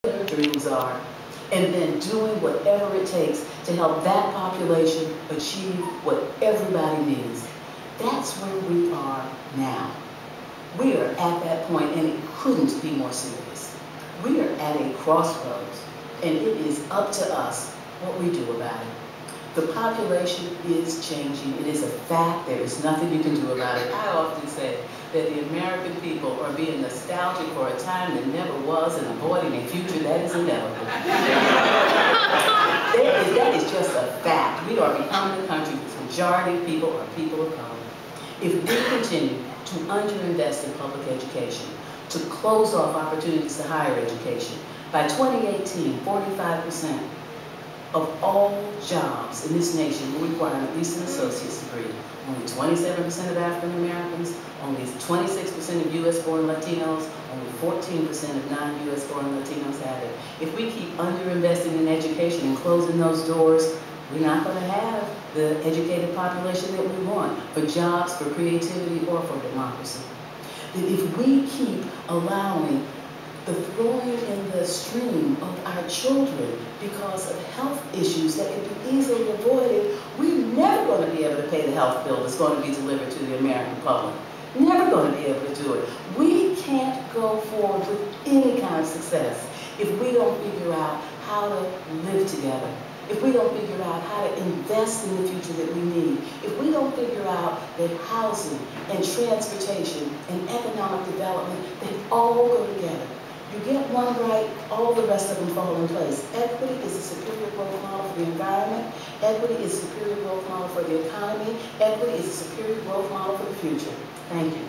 their dreams are, and then doing whatever it takes to help that population achieve what everybody needs. That's where we are now. We are at that point, and it couldn't be more serious. We are at a crossroads, and it is up to us what we do about it. The population is changing. It is a fact. There is nothing you can do about it. I often say that the American people are being nostalgic for a time that never was and avoiding a future that is inevitable. That is just a fact. We are becoming a country whose majority of people are people of color. If we continue to underinvest in public education, to close off opportunities to higher education, by 2018, 45% of all jobs in this nation will require at least an associate's degree. Only 27% of African Americans, only 26% of U.S.-born Latinos, only 14% of non-U.S. born Latinos have it. If we keep underinvesting in education and closing those doors, we're not going to have the educated population that we want for jobs, for creativity, or for democracy. If we keep allowing the throwing in the stream of our children because of health issues that can be easily avoided, we're never going to be able to pay the health bill that's going to be delivered to the American public. Never going to be able to do it. We can't go forward with any kind of success if we don't figure out how to live together. If we don't figure out how to invest in the future that we need, if we don't figure out that housing and transportation and economic development, they all go together. You get one right, all the rest of them fall in place. Equity is a superior growth model for the environment. Equity is a superior growth model for the economy. Equity is a superior growth model for the future. Thank you.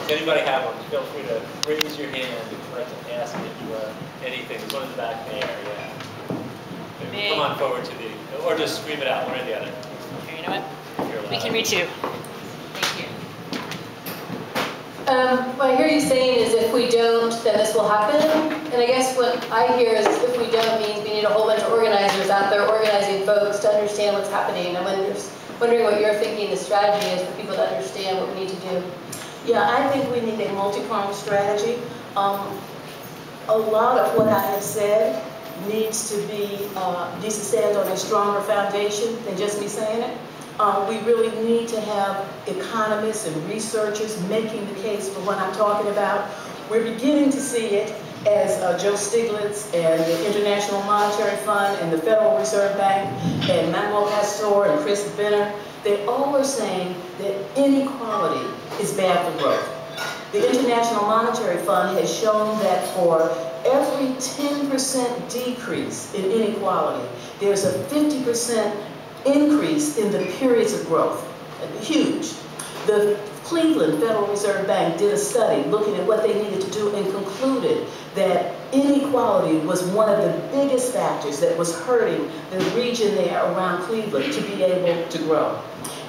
If anybody have one, feel free to raise your hand if you'd like to ask it anything. There's one in the back there, yeah. Maybe come on forward to the, or just scream it out, one or the other. Here, you know what? We can reach you. Thank you. What I hear you saying is if we don't, then this will happen. And I guess what I hear is if we don't means we need a whole bunch of organizers out there organizing folks to understand what's happening. I'm wondering what you're thinking the strategy is for people to understand what we need to do. Yeah, I think we need a multi-pronged strategy. A lot of what I have said needs to stand on a stronger foundation than just me saying it. We really need to have economists and researchers making the case for what I'm talking about. We're beginning to see it as Joe Stiglitz and the International Monetary Fund and the Federal Reserve Bank and Manuel Castor and Chris Benner, they all are saying that inequality is bad for growth. The International Monetary Fund has shown that for every 10% decrease in inequality, there's a 50% increase in the periods of growth. Huge. The Cleveland Federal Reserve Bank did a study looking at what they needed to do and concluded that inequality was one of the biggest factors that was hurting the region there around Cleveland to be able to grow.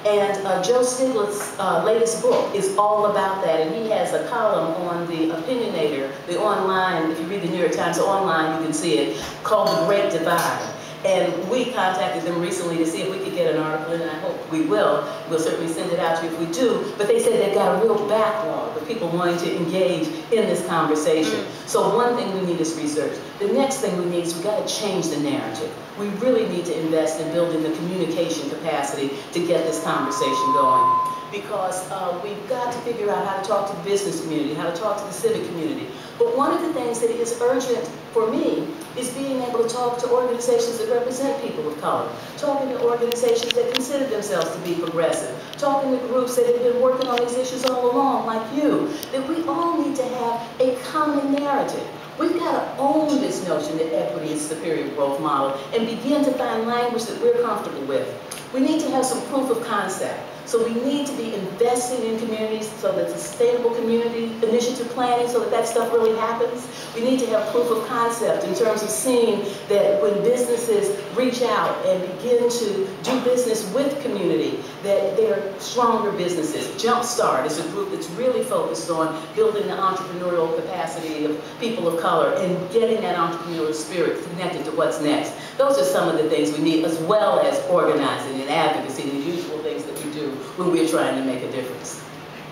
And Joe Stiglitz's latest book is all about that, and he has a column on the Opinionator, the online, if you read the New York Times online, you can see it, called The Great Divide. And we contacted them recently to see if we could get an article in, and I hope we will. We'll certainly send it out to you if we do. But they said they've got a real backlog of people wanting to engage in this conversation. So one thing we need is research. The next thing we need is we've got to change the narrative. We really need to invest in building the communication capacity to get this conversation going. Because we've got to figure out how to talk to the business community, how to talk to the civic community. But one of the things that is urgent for me is being able to talk to organizations that represent people of color, talking to organizations that consider themselves to be progressive, talking to groups that have been working on these issues all along, like you, that we all need to have a common narrative. We've got to own this notion that equity is a superior growth model and begin to find language that we're comfortable with. We need to have some proof of concept. So we need to be investing in communities so that sustainable community initiative planning, so that that stuff really happens. We need to have proof of concept in terms of seeing that when businesses reach out and begin to do business with community, that they're stronger businesses. Jumpstart is a group that's really focused on building the entrepreneurial capacity of people of color and getting that entrepreneurial spirit connected to what's next. Those are some of the things we need, as well as organizing and advocacy, the usual things that we do when we're trying to make a difference.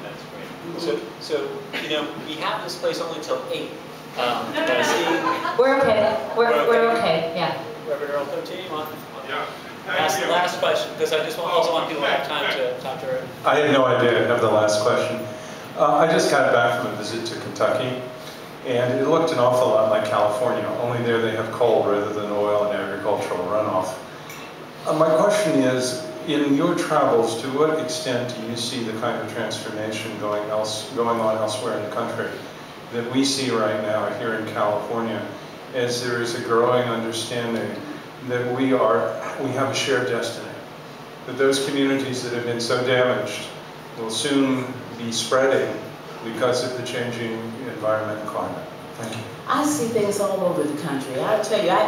That's great. So you know, we have this place only till 8. We're okay. We're okay. Yeah. Reverend Earl Cote, on. Yeah. Ask the last question, because I just also want people to have time to talk to her. I had no idea I'd have the last question. I just got back from a visit to Kentucky, and it looked an awful lot like California, only there they have coal rather than oil and agricultural runoff. My question is, in your travels, to what extent do you see the kind of transformation going on elsewhere in the country that we see right now here in California, as there is a growing understanding that we have a shared destiny, that those communities that have been so damaged will soon be spreading because of the changing environment and climate? Thank you. I see things all over the country. I'll tell you, I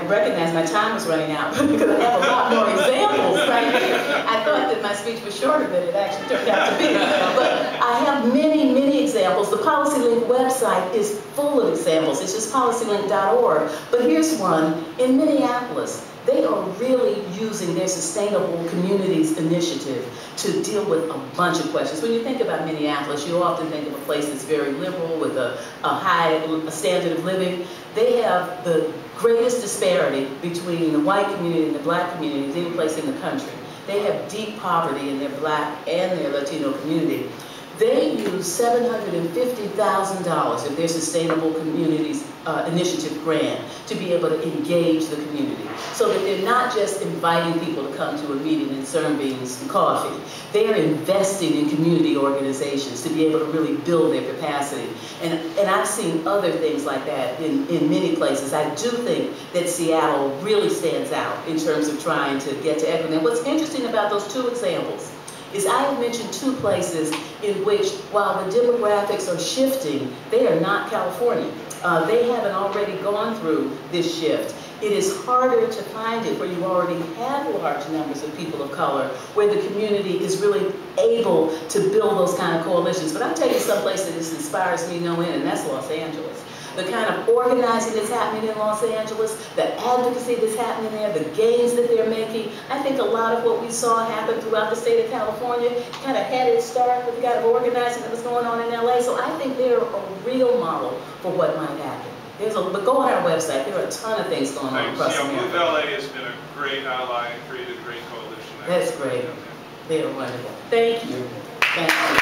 recognize my time is running out because I have a lot more examples right here. I thought that my speech was shorter than it actually turned out to be. But I have many, many examples. The PolicyLink website is full of examples. It's just policylink.org. But here's one. In Minneapolis, they are really using their Sustainable Communities Initiative to deal with a bunch of questions. When you think about Minneapolis, you often think of a place that's very liberal with a high standard of living. They have the greatest disparity between the white community and the black community of any place in the country. They have deep poverty in their black and their Latino community. They use $750,000 of their Sustainable Communities Initiative grant to be able to engage the community, so that they're not just inviting people to come to a meeting and serve beans and coffee. They're investing in community organizations to be able to really build their capacity. And I've seen other things like that in many places. I do think that Seattle really stands out in terms of trying to get to equity. And what's interesting about those two examples is I have mentioned two places in which, while the demographics are shifting, they are not California. They haven't already gone through this shift. It is harder to find it where you already have large numbers of people of color, where the community is really able to build those kind of coalitions. But I'll tell you someplace that this inspires me no end, and that's Los Angeles. The kind of organizing that's happening in Los Angeles, the advocacy that's happening there, the gains that they're making. I think a lot of what we saw happen throughout the state of California kind of had its start with the kind of organizing that was going on in LA. So I think they're a real model for what might happen. But go on our website, there are a ton of things going on across America. Move LA has been a great ally and created a great coalition. That's great. They are wonderful. Thank you. Thank you.